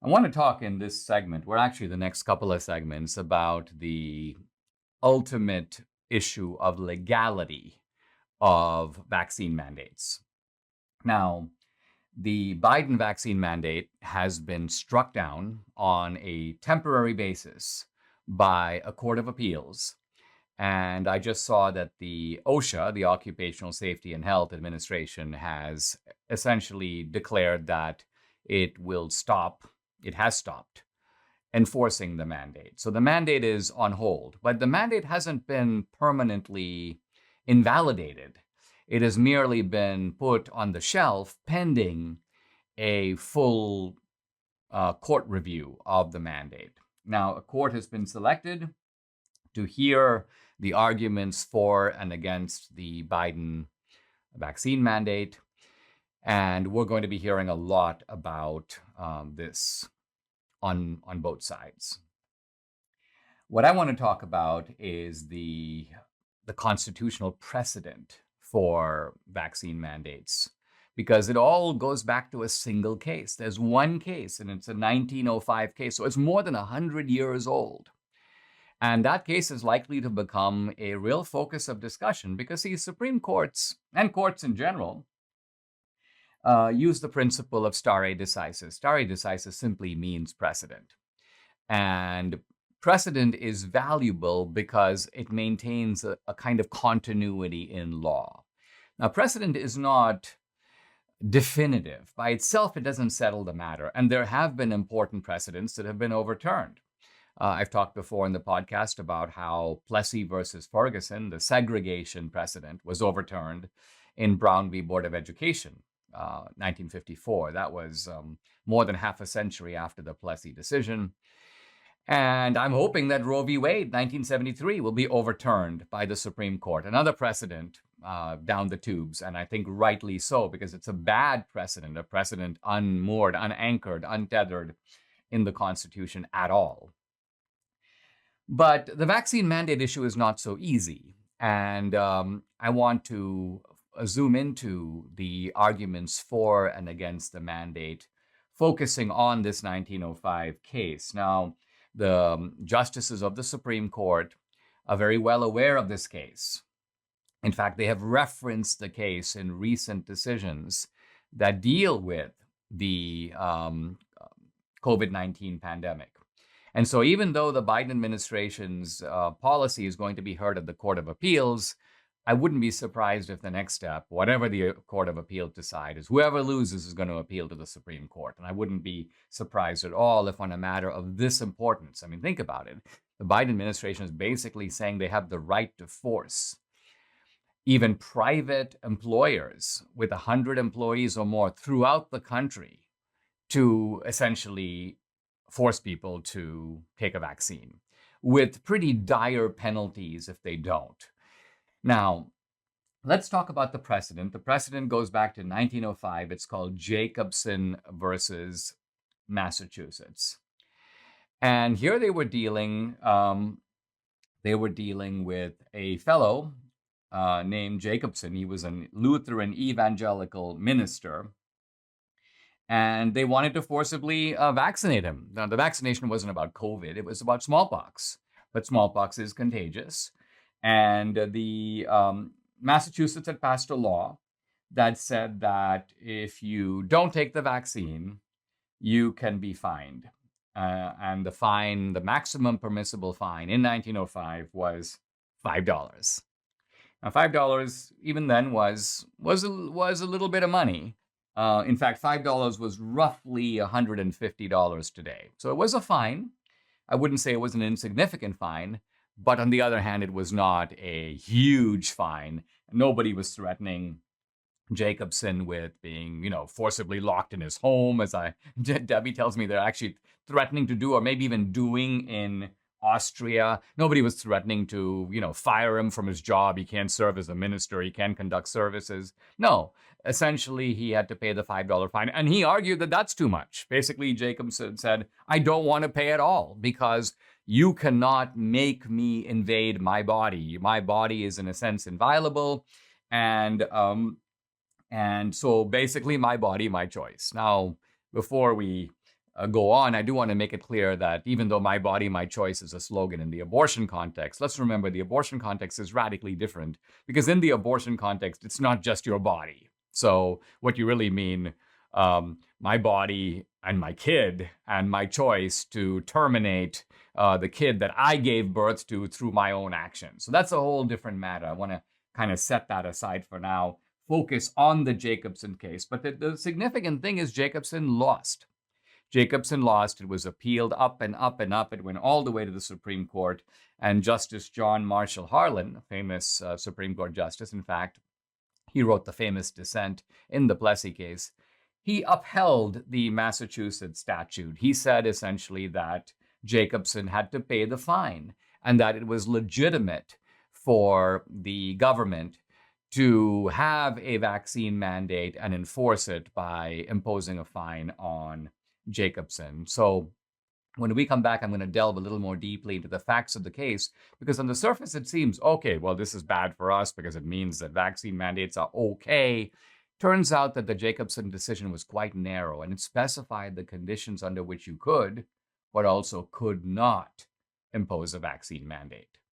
I want to talk in this segment, or actually the next couple of segments, about the ultimate issue of legality of vaccine mandates. Now, the Biden vaccine mandate has been struck down on a temporary basis by a court of appeals. And I just saw that the OSHA, the Occupational Safety and Health Administration, has essentially declared that it has stopped enforcing the mandate. So the mandate is on hold, but the mandate hasn't been permanently invalidated. It has merely been put on the shelf pending a full court review of the mandate. Now, a court has been selected to hear the arguments for and against the Biden vaccine mandate. And we're going to be hearing a lot about this on both sides. What I want to talk about is the constitutional precedent for vaccine mandates, because it all goes back to a single case. There's one case, and it's a 1905 case, so it's more than 100 years old. And that case is likely to become a real focus of discussion because these Supreme Courts and courts in general use the principle of stare decisis. Stare decisis simply means precedent. And precedent is valuable because it maintains a kind of continuity in law. Now, precedent is not definitive. By itself, it doesn't settle the matter. And there have been important precedents that have been overturned. I've talked before in the podcast about how Plessy versus Ferguson, the segregation precedent, was overturned in Brown v. Board of Education, 1954. That was more than half a century after the Plessy decision. And I'm hoping that Roe v. Wade, 1973, will be overturned by the Supreme Court. Another precedent down the tubes, and I think rightly so, because it's a bad precedent, a precedent unmoored, unanchored, untethered in the Constitution at all. But the vaccine mandate issue is not so easy. And I want to zoom into the arguments for and against the mandate, focusing on this 1905 case. Now, the justices of the Supreme Court are very well aware of this case. In fact, they have referenced the case in recent decisions that deal with the COVID-19 pandemic. And so even though the Biden administration's policy is going to be heard at the Court of Appeals, I wouldn't be surprised if the next step, whatever the Court of Appeals decide, is whoever loses is going to appeal to the Supreme Court. And I wouldn't be surprised at all if on a matter of this importance, I mean, think about it. The Biden administration is basically saying they have the right to force even private employers with 100 employees or more throughout the country to essentially force people to take a vaccine with pretty dire penalties if they don't. Now, let's talk about the precedent. The precedent goes back to 1905. It's called Jacobson versus Massachusetts. And here they were dealing with a fellow named Jacobson. He was a Lutheran evangelical minister. And they wanted to forcibly vaccinate him. Now, the vaccination wasn't about COVID. It was about smallpox. But smallpox is contagious. And the Massachusetts had passed a law that said that if you don't take the vaccine, you can be fined. And the maximum permissible fine in 1905 was $5. Now, $5 even then was a little bit of money. In fact, $5 was roughly $150 today. So it was a fine. I wouldn't say it was an insignificant fine, but on the other hand, it was not a huge fine. Nobody was threatening Jacobson with being, forcibly locked in his home, as Debbie tells me they're actually threatening to do, or maybe even doing in Austria. Nobody was threatening to, fire him from his job. He can't serve as a minister. He can't conduct services. No, essentially he had to pay the $5 fine. And he argued that that's too much. Basically, Jacobson said, I don't want to pay at all because you cannot make me invade my body. My body is in a sense inviolable. And so basically my body, my choice. Now, before we go on, I do want to make it clear that even though my body, my choice is a slogan in the abortion context, let's remember the abortion context is radically different, because in the abortion context, it's not just your body. So what you really mean, my body and my kid and my choice to terminate the kid that I gave birth to through my own actions. So that's a whole different matter. I want to kind of set that aside for now, focus on the Jacobson case. But the significant thing is Jacobson lost. Jacobson lost. It was appealed up and up and up. It went all the way to the Supreme Court. And Justice John Marshall Harlan, a famous Supreme Court justice, in fact, he wrote the famous dissent in the Plessy case. He upheld the Massachusetts statute. He said essentially that Jacobson had to pay the fine and that it was legitimate for the government to have a vaccine mandate and enforce it by imposing a fine on Jacobson. So when we come back, I'm going to delve a little more deeply into the facts of the case, because on the surface, it seems, okay, well, this is bad for us because it means that vaccine mandates are okay. Turns out that the Jacobson decision was quite narrow, and it specified the conditions under which you could, but also could not impose a vaccine mandate.